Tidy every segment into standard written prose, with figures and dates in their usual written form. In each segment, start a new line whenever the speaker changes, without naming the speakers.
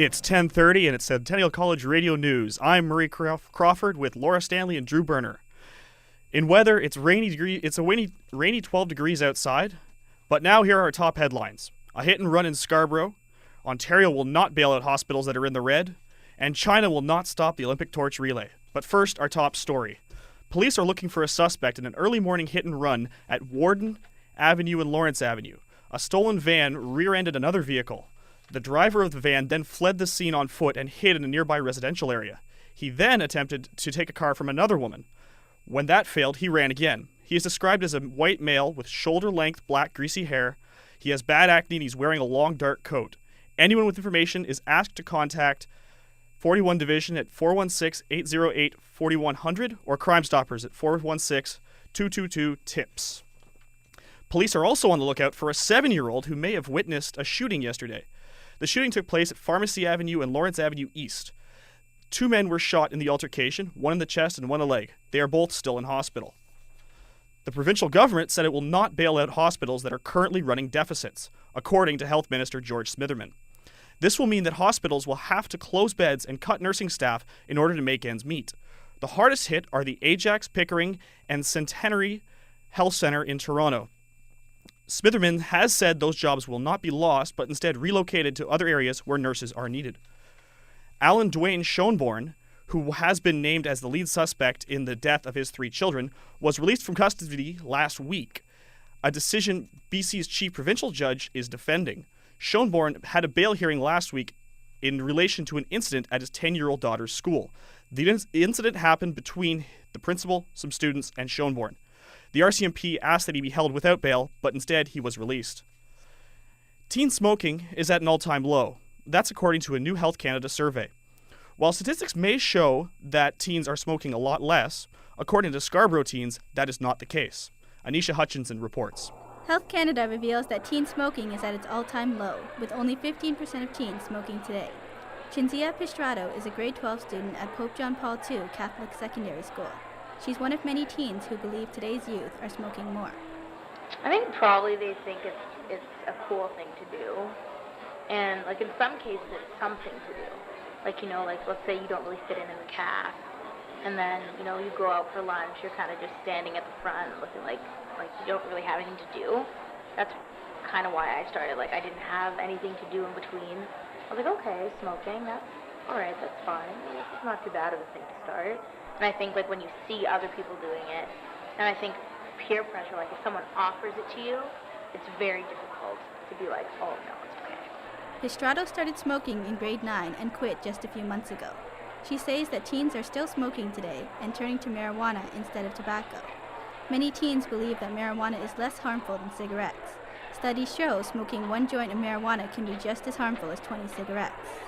It's 10:30 and it's Centennial College Radio News. I'm Murray Crawford with Laura Stanley and Drew Berner. In weather, it's a rainy 12 degrees outside. But now here are our top headlines. A hit and run in Scarborough. Ontario will not bail out hospitals that are in the red. And China will not stop the Olympic torch relay. But first, our top story. Police are looking for a suspect in an early morning hit and run at Warden Avenue and Lawrence Avenue. A stolen van rear-ended another vehicle. The driver of the van then fled the scene on foot and hid in a nearby residential area. He then attempted to take a car from another woman. When that failed, he ran again. He is described as a white male with shoulder-length black greasy hair. He has bad acne and he's wearing a long dark coat. Anyone with information is asked to contact 41 Division at 416-808-4100 or Crime Stoppers at 416-222-TIPS. Police are also on the lookout for a 7-year-old who may have witnessed a shooting yesterday. The shooting took place at Pharmacy Avenue and Lawrence Avenue East. 2 men were shot in the altercation, one in the chest and one in the leg. They are both still in hospital. The provincial government said it will not bail out hospitals that are currently running deficits, according to Health Minister George Smitherman. This will mean that hospitals will have to close beds and cut nursing staff in order to make ends meet. The hardest hit are the Ajax, Pickering, and Centenary Health Centre in Toronto. Smitherman has said those jobs will not be lost, but instead relocated to other areas where nurses are needed. Alan Dwayne Schoenborn, who has been named as the lead suspect in the death of his 3 children, was released from custody last week, a decision BC's chief provincial judge is defending. Schoenborn had a bail hearing last week in relation to an incident at his 10-year-old daughter's school. The incident happened between the principal, some students, and Schoenborn. The RCMP asked that he be held without bail, but instead he was released. Teen smoking is at an all-time low. That's according to a new Health Canada survey. While statistics may show that teens are smoking a lot less, according to Scarborough teens, that is not the case. Anisha Hutchinson reports.
Health Canada reveals that teen smoking is at its all-time low, with only 15% of teens smoking today. Chinzia Pistrato is a grade 12 student at Pope John Paul II Catholic Secondary School. She's one of many teens who believe today's youth are smoking more.
I think probably they think it's a cool thing to do. And, in some cases, it's something to do. Let's say you don't really fit in the cast. And then, you go out for lunch, you're kind of just standing at the front looking like you don't really have anything to do. That's kind of why I started. I didn't have anything to do in between. I was like, okay, smoking, that's all right, that's fine. It's not too bad of a thing to start. And I think, when you see other people doing it, and I think peer pressure, if someone offers it to you, it's very difficult to be like, oh, no, it's okay.
Pistrato started smoking in grade 9 and quit just a few months ago. She says that teens are still smoking today and turning to marijuana instead of tobacco. Many teens believe that marijuana is less harmful than cigarettes. Studies show smoking 1 joint of marijuana can be just as harmful as 20 cigarettes.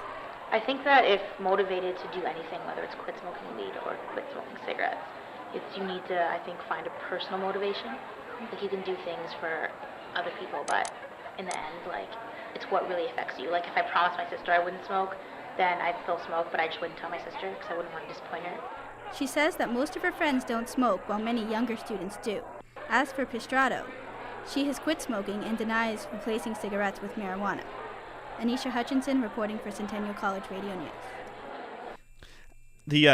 I think that if motivated to do anything, whether it's quit smoking weed or quit smoking cigarettes, you need to, I think, find a personal motivation. You can do things for other people, but in the end, it's what really affects you. If I promised my sister I wouldn't smoke, then I'd still smoke, but I just wouldn't tell my sister because I wouldn't want to disappoint her.
She says that most of her friends don't smoke, while many younger students do. As for Pistrato, she has quit smoking and denies replacing cigarettes with marijuana. Anisha Hutchinson reporting for Centennial College Radio News.
The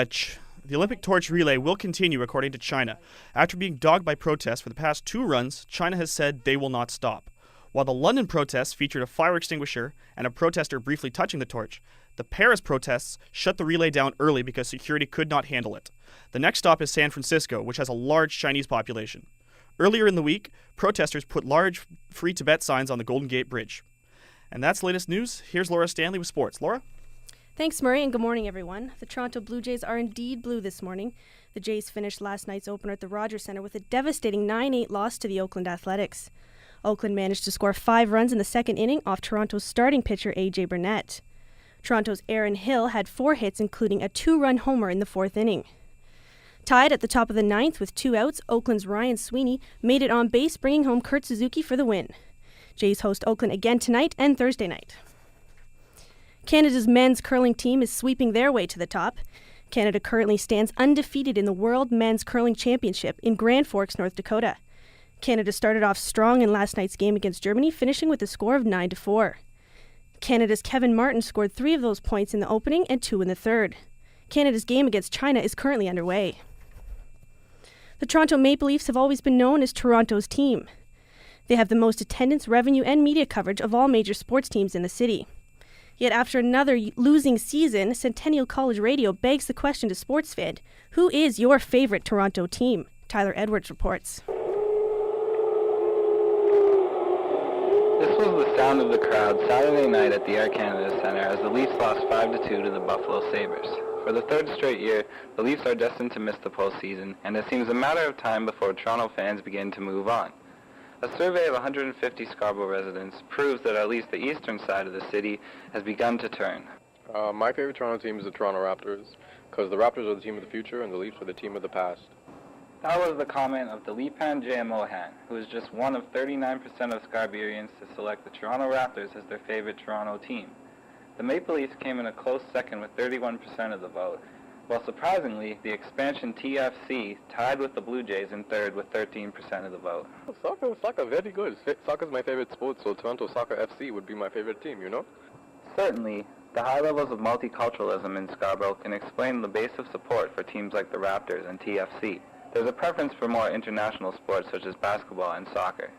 Olympic torch relay will continue, according to China. After being dogged by protests for the past 2 runs, China has said they will not stop. While the London protests featured a fire extinguisher and a protester briefly touching the torch, the Paris protests shut the relay down early because security could not handle it. The next stop is San Francisco, which has a large Chinese population. Earlier in the week, protesters put large Free Tibet signs on the Golden Gate Bridge. And that's the latest news. Here's Laura Stanley with sports. Laura?
Thanks, Murray, and good morning, everyone. The Toronto Blue Jays are indeed blue this morning. The Jays finished last night's opener at the Rogers Centre with a devastating 9-8 loss to the Oakland Athletics. Oakland managed to score 5 runs in the second inning off Toronto's starting pitcher A.J. Burnett. Toronto's Aaron Hill had 4 hits, including a 2-run homer in the 4th inning. Tied at the top of the 9th with 2 outs, Oakland's Ryan Sweeney made it on base, bringing home Kurt Suzuki for the win. Jays host Oakland again tonight and Thursday night. Canada's men's curling team is sweeping their way to the top. Canada currently stands undefeated in the World Men's Curling Championship in Grand Forks, North Dakota. Canada started off strong in last night's game against Germany, finishing with a score of 9-4. Canada's Kevin Martin scored 3 of those points in the opening and 2 in the third. Canada's game against China is currently underway. The Toronto Maple Leafs have always been known as Toronto's team. They have the most attendance, revenue, and media coverage of all major sports teams in the city. Yet after another losing season, Centennial College Radio begs the question to sports fan, who is your favorite Toronto team? Tyler Edwards reports.
This was the sound of the crowd Saturday night at the Air Canada Centre as the Leafs lost 5-2 to the Buffalo Sabres. For the third straight year, the Leafs are destined to miss the postseason, and it seems a matter of time before Toronto fans begin to move on. A survey of 150 Scarborough residents proves that at least the eastern side of the city has begun to turn.
My favorite Toronto team is the Toronto Raptors, because the Raptors are the team of the future and the Leafs are the team of the past.
That was the comment of Dalipan Jayammohan, who is just one of 39% of Scarboroughians to select the Toronto Raptors as their favorite Toronto team. The Maple Leafs came in a close second with 31% of the vote, while surprisingly, the expansion TFC tied with the Blue Jays in third with 13% of the vote.
Soccer, very good. Soccer is my favorite sport, so Toronto Soccer FC would be my favorite team, you know?
Certainly, the high levels of multiculturalism in Scarborough can explain the base of support for teams like the Raptors and TFC. There's a preference for more international sports such as basketball and soccer.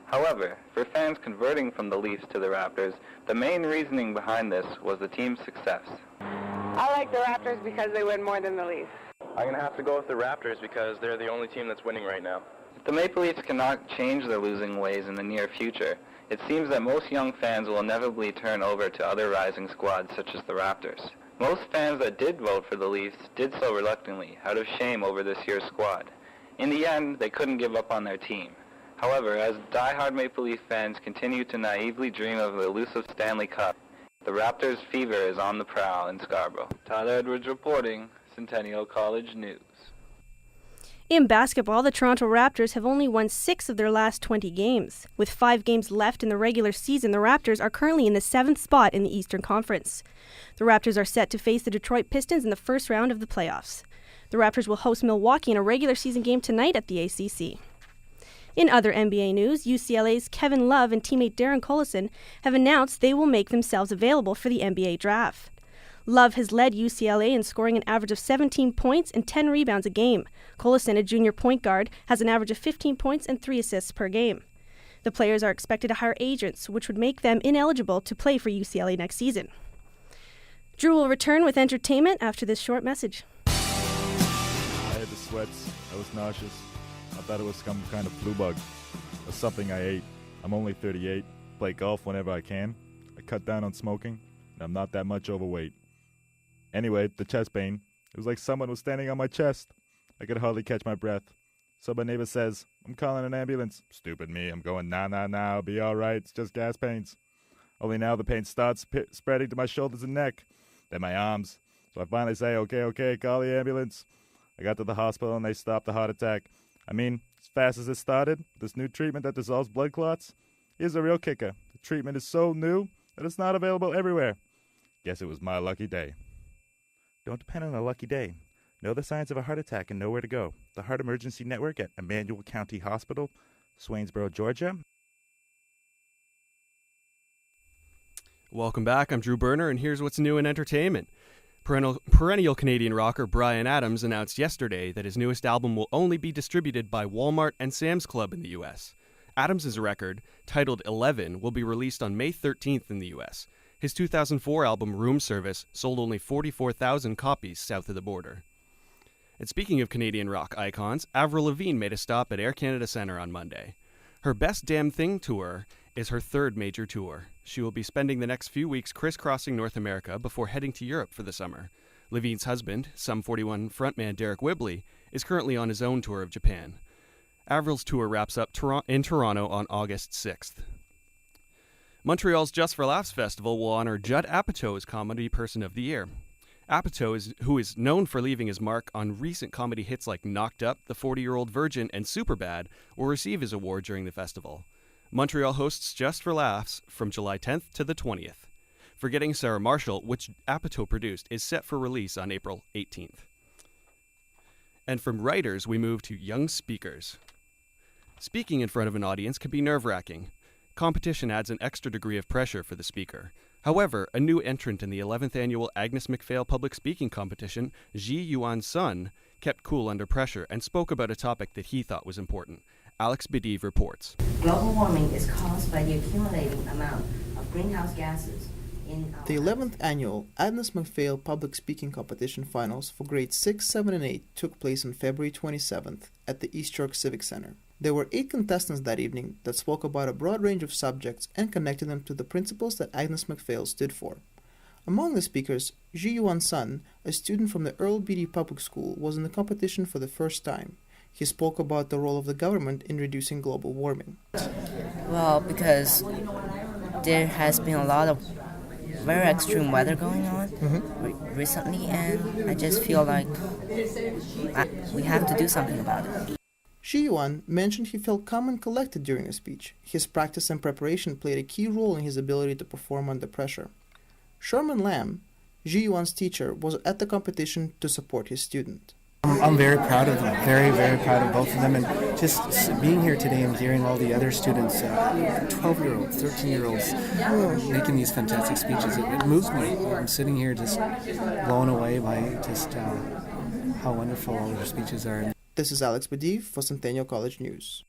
However, for fans converting from the Leafs to the Raptors, the main reasoning behind this was the team's success.
I like the Raptors because they win more than the Leafs.
I'm going to have to go with the Raptors because they're the only team that's winning right now.
If the Maple Leafs cannot change their losing ways in the near future, it seems that most young fans will inevitably turn over to other rising squads such as the Raptors. Most fans that did vote for the Leafs did so reluctantly, out of shame over this year's squad. In the end, they couldn't give up on their team. However, as die-hard Maple Leaf fans continue to naively dream of the elusive Stanley Cup, the Raptors' fever is on the prowl in Scarborough. Tyler Edwards reporting, Centennial College News.
In basketball, the Toronto Raptors have only won 6 of their last 20 games. With 5 games left in the regular season, the Raptors are currently in the 7th spot in the Eastern Conference. The Raptors are set to face the Detroit Pistons in the first round of the playoffs. The Raptors will host Milwaukee in a regular season game tonight at the ACC. In other NBA news, UCLA's Kevin Love and teammate Darren Collison have announced they will make themselves available for the NBA draft. Love has led UCLA in scoring an average of 17 points and 10 rebounds a game. Collison, a junior point guard, has an average of 15 points and 3 assists per game. The players are expected to hire agents, which would make them ineligible to play for UCLA next season. Drew will return with entertainment after this short message.
I had the sweats. I was nauseous. I thought it was some kind of flu bug or something I ate. I'm only 38, play golf whenever I can. I cut down on smoking, and I'm not that much overweight. Anyway, the chest pain. It was like someone was standing on my chest. I could hardly catch my breath. So my neighbor says, I'm calling an ambulance. Stupid me. I'm going, nah, I'll be all right. It's just gas pains. Only now the pain starts spreading to my shoulders and neck, then my arms. So I finally say, okay, call the ambulance. I got to the hospital and they stopped the heart attack. I mean, as fast as it started, this new treatment that dissolves blood clots, here's the real kicker. The treatment is so new that it's not available everywhere. Guess it was my lucky day. Don't depend on a lucky day. Know the signs of a heart attack and know where to go. The Heart Emergency Network at Emmanuel County Hospital, Swainsboro, Georgia.
Welcome back. I'm Drew Berner, and here's what's new in entertainment. Perennial Canadian rocker Bryan Adams announced yesterday that his newest album will only be distributed by Walmart and Sam's Club in the U.S. Adams' record, titled 11, will be released on May 13th in the U.S. His 2004 album Room Service sold only 44,000 copies south of the border. And speaking of Canadian rock icons, Avril Lavigne made a stop at Air Canada Centre on Monday. Her Best Damn Thing tour is her third major tour. She will be spending the next few weeks crisscrossing North America before heading to Europe for the summer. Lavigne's husband, Sum 41 frontman Derek Whibley, is currently on his own tour of Japan. Avril's tour wraps up in Toronto on August 6th. Montreal's Just for Laughs Festival will honor Judd Apatow as Comedy Person of the Year. Apatow, who is known for leaving his mark on recent comedy hits like Knocked Up, The 40-Year-Old Virgin, and Superbad, will receive his award during the festival. Montreal hosts Just for Laughs from July 10th to the 20th. Forgetting Sarah Marshall, which Apatow produced, is set for release on April 18th. And from writers, we move to young speakers. Speaking in front of an audience can be nerve-wracking. Competition adds an extra degree of pressure for the speaker. However, a new entrant in the 11th annual Agnes MacPhail Public Speaking Competition, Ji Yuan Sun, kept cool under pressure and spoke about a topic that he thought was important. Alex Bediv reports.
Global warming is caused by the accumulating amount of greenhouse gases in
The 11th annual Agnes MacPhail Public Speaking Competition Finals for grades 6, 7, and 8 took place on February 27th at the East York Civic Center. There were 8 contestants that evening that spoke about a broad range of subjects and connected them to the principles that Agnes MacPhail stood for. Among the speakers, Ji Yuan Sun, a student from the Earl Beatty Public School, was in the competition for the first time. He spoke about the role of the government in reducing global warming.
Well, because there has been a lot of very extreme weather going on recently, and I just feel like we have to do something about it.
Ji Yuan mentioned he felt calm and collected during the speech. His practice and preparation played a key role in his ability to perform under pressure. Sherman Lamb, Ji Yuan's teacher, was at the competition to support his student.
I'm very proud of them, very, very proud of both of them, and just being here today and hearing all the other students, 12-year-olds, 13-year-olds, making these fantastic speeches, it moves me. I'm sitting here just blown away by just how wonderful all their speeches are.
This is Alex Bediv for Centennial College News.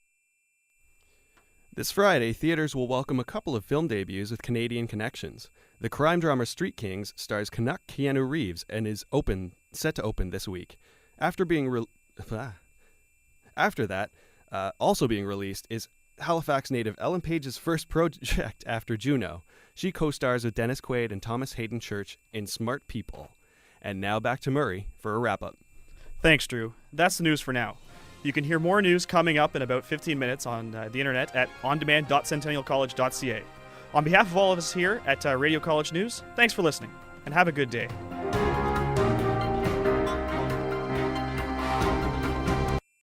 This Friday, theaters will welcome a couple of film debuts with Canadian connections. The crime drama Street Kings stars Canuck Keanu Reeves and is set to open this week. After that, also being released is Halifax native Ellen Page's first project after Juno. She co-stars with Dennis Quaid and Thomas Hayden Church in Smart People. And now back to Murray for a wrap-up.
Thanks, Drew. That's the news for now. You can hear more news coming up in about 15 minutes on the internet at ondemand.centennialcollege.ca. On behalf of all of us here at Radio College News, thanks for listening, and have a good day.